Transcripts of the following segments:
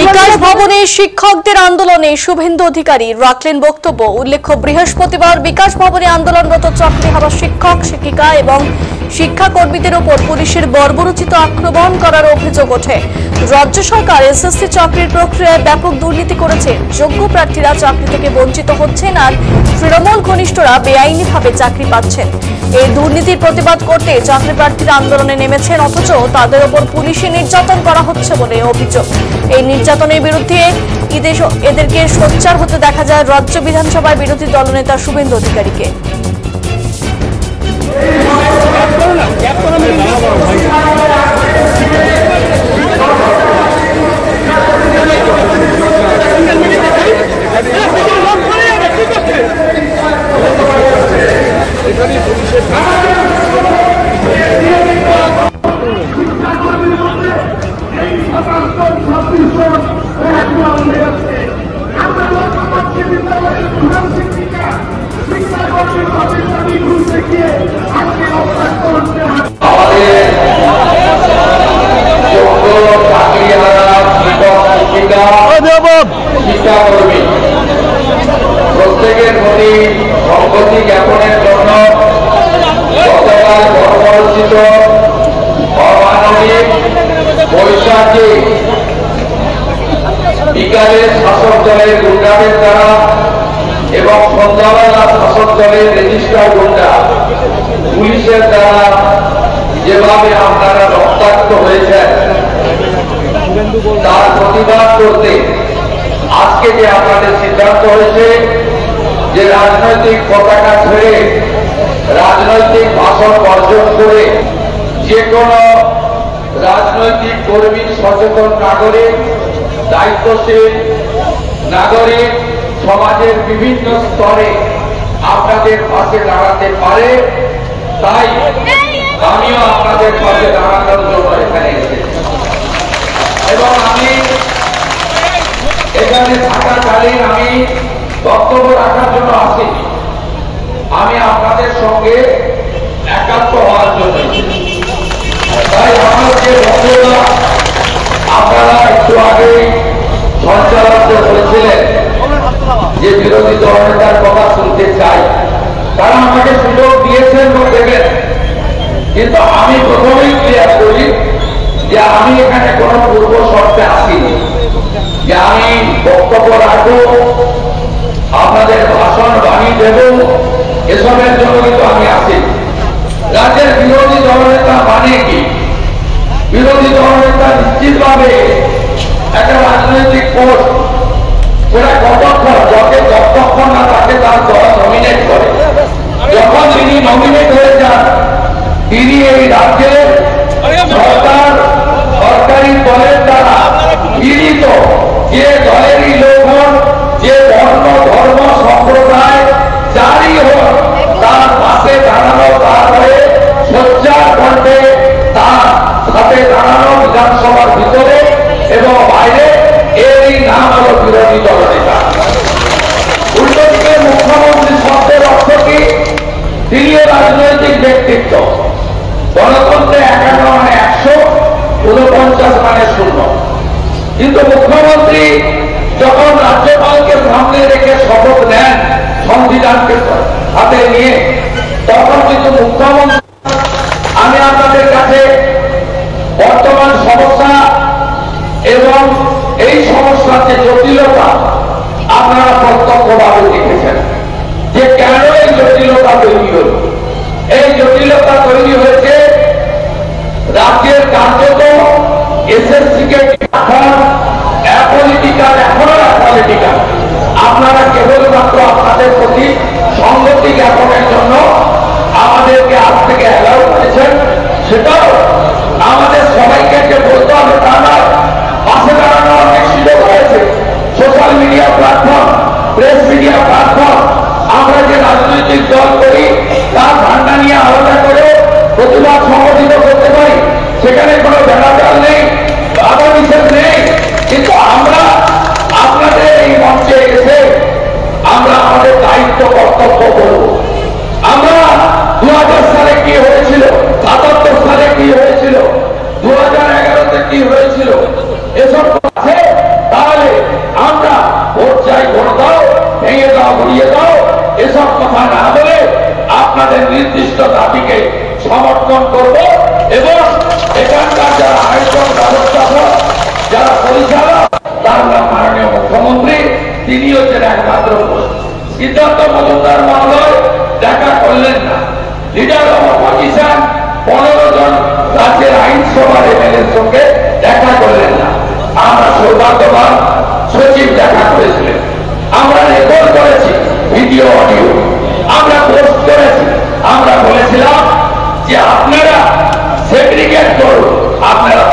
বিকাশ ভবনে শিক্ষকদের আন্দোলনে শুভেন্দু অধিকারী রাখলেন বক্তব্য। উল্লেখ্য, বৃহস্পতিবার বিকাশ ভবনে আন্দোলনরত চাকরি হারা শিক্ষক শিক্ষিকা এবং শিক্ষাকর্মীদের উপর পুলিশের বর্বরোচিত আক্রমণ করার অভিযোগ ওঠে। রাজ্য সরকার এসএসসি চাকরির প্রক্রিয়ায় ব্যাপক দুর্নীতি করেছে। যোগ্য প্রার্থীরা চাকরি থেকে বঞ্চিত হচ্ছেন আর তৃণমূল ঘনিষ্ঠরা বেআইনিভাবে চাকরি পাচ্ছেন। এই দুর্নীতির প্রতিবাদ করতে চাকরি প্রার্থীরা আন্দোলনে নেমেছেন, অথচ তাদের উপর পুলিশি নির্যাতন করা হচ্ছে বলে অভিযোগ। এই নির্যাতনের বিরুদ্ধে এদেরকে সোচ্চার হতে দেখা যায় রাজ্য বিধানসভায় বিরোধী দলনেতা শুভেন্দু অধিকারীকে। শিক্ষাকর্মী প্রত্যেকের প্রতি সংগতি জ্ঞাপনের জন্য গতকাল বর্বরোচিত অমানবিক বৈশাখী বিকালে শাসক দলের গুন্ডাদের দ্বারা এবং সন্ধ্যাবেলা শাসক দলের রেজিস্ট্রার গুন্ডা পুলিশের দ্বারা যেভাবে আপনারা রক্তাক্ত হয়েছেন তার প্রতিবাদ করতে আজকে যে আপনাদের সিদ্ধান্ত হয়েছে যে রাজনৈতিক পতাকা ছেড়ে রাজনৈতিক ভাষণ বর্জন করে যে কোনো রাজনৈতিক কর্মী, সচেতন নাগরিক, দায়িত্বশীল নাগরিক সমাজের বিভিন্ন স্তরে আপনাদের পাশে দাঁড়াতে পারে, তাই আমিও আপনাদের পাশে দাঁড়ানোর জন্য এখানে এসেছি। এবং আমি এখানে থাকাকালীন আমি বক্তব্য রাখার জন্য আসিনি, আমি আপনাদের সঙ্গে একাত্ম হওয়ার জন্য। তাই আমার যে বক্তব্য আপনারা একটু আগে সঞ্চালক বলেছিলেন যে বিরোধী দলনেতার কথা শুনতে চাই, তারা আমাকে সুযোগ দিয়েছেন বা দেবেন, কিন্তু আমি প্রথমেই ক্লিয়ার করি যে আমি এখানে কোন পূর্ব শর্তে আসিনি যে আমি বক্তব্য রাখবো, আপনাদের ভাষণ বাণী দেব, এসবের জন্য কিন্তু আমি আসিনি। রাজ্যের বিরোধী দলনেতা মানে কি? বিরোধী দলনেতা নিশ্চিতভাবে একটা রাজনৈতিক পোস্ট, সেটা কতক্ষণ যতক্ষণ না তাকে তার দল নমিনেট করে। যখন তিনি নমিনেট হয়ে যান, তিনি এই রাজ্যের সরকারি দলের দ্বারা গৃহীত যে দলেরই লোক হন, যে বর্ণ ধর্ম সম্প্রদায় যারই হোক, তার পাশে দাঁড়ানো, তার হয়ে সোচ্চার কণ্ঠে তার সাথে দাঁড়ানো বিধানসভার ভিতরে এবং বাইরে, এরই নাম হল বিরোধী দলনেতা। উল্টো দিকে মুখ্যমন্ত্রী শব্দের অর্থ কি? তিনিও রাজনৈতিক ব্যক্তিত্ব। গণতন্ত্রে 51 মানে 100, 49 মানে 0। কিন্তু মুখ্যমন্ত্রী যখন রাজ্যপালকে সামনে রেখে শপথ নেন সংবিধানকে হাতে নিয়ে, তখন কিন্তু মুখ্যমন্ত্রী, আমি আপনাদের কাছে বর্তমান সমস্যা এবং এই সমস্যার যে জটিলতা আপনারা প্রত্যক্ষভাবে দেখেছেন যে কেন এই জটিলতা তৈরি হল। এই জটিলতা তৈরি হয়েছে রাজ্যের কার্যত এসএসসি কে এখন অ্যাপলিটিক্যাল, এখনো অ্যাপলিটিক্যাল। আপনারা কেবলমাত্র আপনাদের প্রতি সংগতি জ্ঞাপনের জন্য আমাদেরকে আজ থেকে অ্যালাউ করেছেন, সেটাও আমাদের সবাইকে যে বলতে হবে তা নয়। পাশে দাঁড়ানো অনেক সুযোগ হয়েছে, social media platform, press media platform. আমরা যে রাজনৈতিক দল করি তার ধান্দা নিয়ে আলাদা করে প্রতিবাদ সংগঠিত করতে পারি, সেখানে কোনো বেড়াচাল নেই, বাধা নিষেধ নেই। কিন্তু আমরা আপনাদের এই মঞ্চে এসে আমরা আমাদের দায়িত্ব কর্তব্য করব। আমরা 2000 সালে কি হয়েছিল, 77 সালে কি হয়েছিল, 2011-তে কি হয়েছিল, এসব আছে, তাহলে আমরা ভোট চাই, ভোট দাও, ভেঙে দাও, ঘুরিয়ে দাও, এসব কথা না বলে আপনাদের নির্দিষ্ট দাবিকে সমর্থন করব। এবং এখানকার যারা আয়োজন ব্যবস্থাপক, যারা পরিচালক, তার নাম মাননীয় মুখ্যমন্ত্রী, তিনি হচ্ছেন একমাত্র পুরুষ। সিদ্ধার্থ মজুমদার মহোদয় দেখা করলেন না। লিডার অফ অপোজিশন 15 জন রাজ্যের আইনসভার এমএলএর সঙ্গে দেখা করলেন না। আমরা সৌভাগ্যবান, সচিব দেখা করেছিলেন, আমরা রেকর্ড করেছি ভিডিও অডিও, আমরা পোস্ট করেছি। আমরা বলেছিলাম যে আপনারা সেগ্রিগেট করুন, আপনারা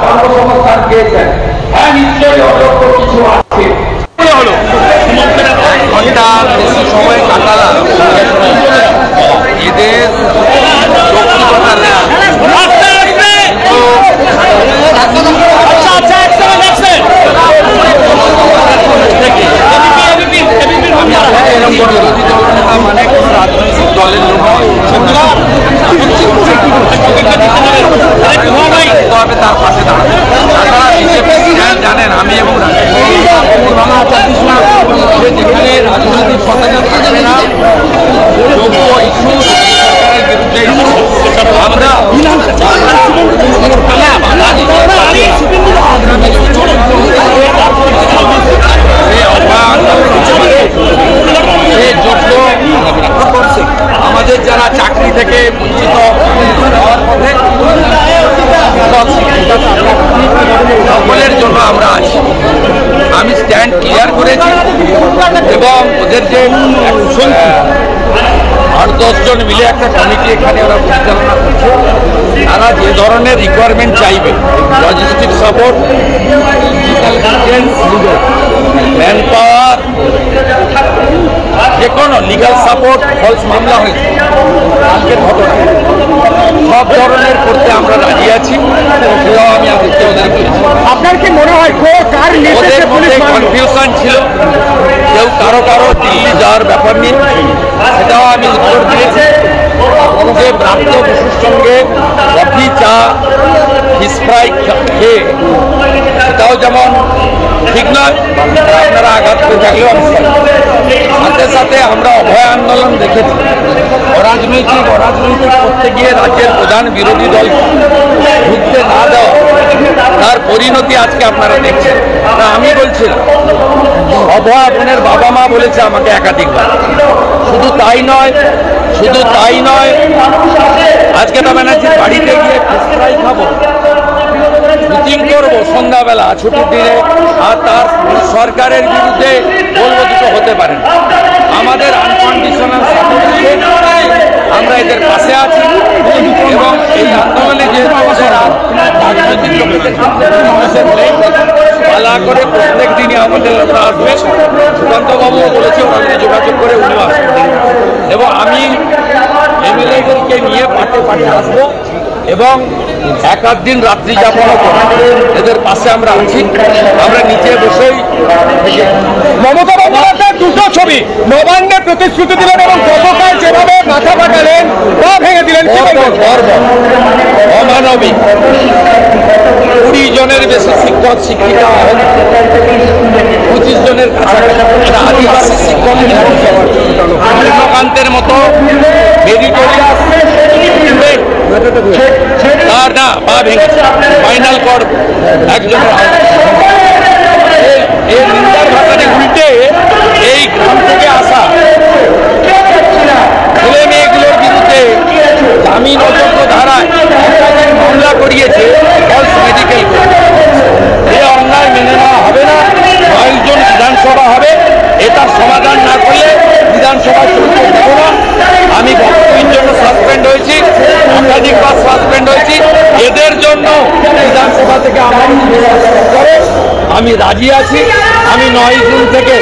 কর্মসংস্থান পেয়েছেন, হ্যাঁ নিশ্চয়ই অযোগ্য কিছু আছে। ঘন্টা বেশি সময় কাটালাম এদের মানে কোন রাজনৈতিক দলের লোক হবে তার পাশে দাঁড়াবে। তারা বিজেপি জানেন আমি এবং যেখানে রাজনৈতিক সচেতন থাকবে না, যোগ্য ইস্যু সরকারের বিরুদ্ধে আমরা আমাদের যারা চাকরি থেকে বঞ্চিত হওয়ার পথে সকলের জন্য আমরা আছি। আমি স্ট্যান্ড ক্লিয়ার করেছি এবং ওদের যে 8-10 জন মিলে একটা কমিটি এখানে ওরা পরিচালনা করছে, তারা যে ধরনের রিকোয়ারমেন্ট চাইবে, লজিস্টিক সাপোর্ট, ম্যান পাওয়ার, যে কোনো লিগাল সাপোর্ট, ফলস মামলা হয়েছে কালকে ঘটনা, সব ধরনের করতে আমরা রাজি আছি। সেটাও আমি আজকে ওদের বলেছি। আপনার কি মনে হয় ওদের মধ্যে কনফিউশন ছিল, কেউ কারো কারো দিল্লি যাওয়ার ব্যাপার নিয়ে, সেটাও আমি উত্তর দিয়েছি যে প্রাপ্ত বসুর সঙ্গে কফি, চা, ফিশ ফ্রাই খেয়ে সেটাও যেমন ঠিক নয়, আপনারা আঘাত করে থাকলেও আমি সাথে সাথে আমরা অভয় আন্দোলন দেখেছি। অরাজনৈতিক করতে গিয়ে রাজ্যের প্রধান বিরোধী দল ঢুকতে না দেওয়া, তার পরিণতি আজকে আপনারা দেখছেন। না আমি বলছিলাম, অভয় বোনের বাবা মা বলেছে আমাকে একাধিকবার, শুধু তাই নয়, আজকে তো ব্যানার্জির বাড়িতে গিয়ে ফিশ ফ্রাই খাবো, মিটিং করবো সন্ধ্যাবেলা ছুটির দিনে, আর তার সরকারের বিরুদ্ধে বলবো দুটো হতে পারে না। আমাদের আনকন্ডিশনাল সাপোর্ট আছে, আমরা এদের পাশে আছি এবং এই আন্দোলনে যে রাজনৈতিক লোকেদের পালা করে প্রত্যেক দিনই আমাদের লোকরা আসবে। সুকান্তবাবুও বলেছে ওনাকে যোগাযোগ করে উনিও আসবেন এবং আমি এমএলএদেরকে নিয়ে পাটে আসবো এবং এক দিন রাত্রি যাপনও করবো। এদের পাশে আমরা আছি, আমরা নিচে বসেই মমতা বন্দ্যোপাধ্যায়ের দুটো ছবি, নবান্নে প্রতিশ্রুতি দিলেন এবং গতকাল যেভাবে মাথা ফাটালেন, পা ভেঙে দিলেন, অমানবিক। 20 জনের বেশি শিক্ষক শিক্ষিকা, 25 জনের কাছাকাছি আদিবাসী শিক্ষক কৃষ্ণকান্তের মতো মেরিটোরিয়াস তার না পা ভেঙেছে, ফাইনাল কর একজনের এর নিন্দার ভাষাটি উল্টে এই গ্রাম থেকে আসা ছেলে মেয়েগুলোর বিরুদ্ধে জামিন অযোগ্য ধারায় মামলা করিয়েছে ফলস মেডিকেল করে। এই অন্যায় মেনে নেওয়া হবে না। 9 জন বিধানসভা হবে, এটার সমাধান না করলে বিধানসভা চলতে দেব না। আমি বক্তব্যের জন্য সাসপেন্ড হয়েছি, একাধিকবার সাসপেন্ড হয়েছি। এদের জন্য বিধানসভা থেকে আমার আমি রাজি আছি। আমি 9 জুন থেকে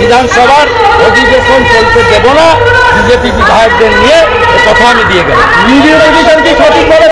বিধানসভার অধিবেশন চলতে দেব না। বিজেপি বিধায়কদের নিয়ে কথা আমি দিয়ে গেলাম। মিডিয়া অধিকার কি সঠিকভাবে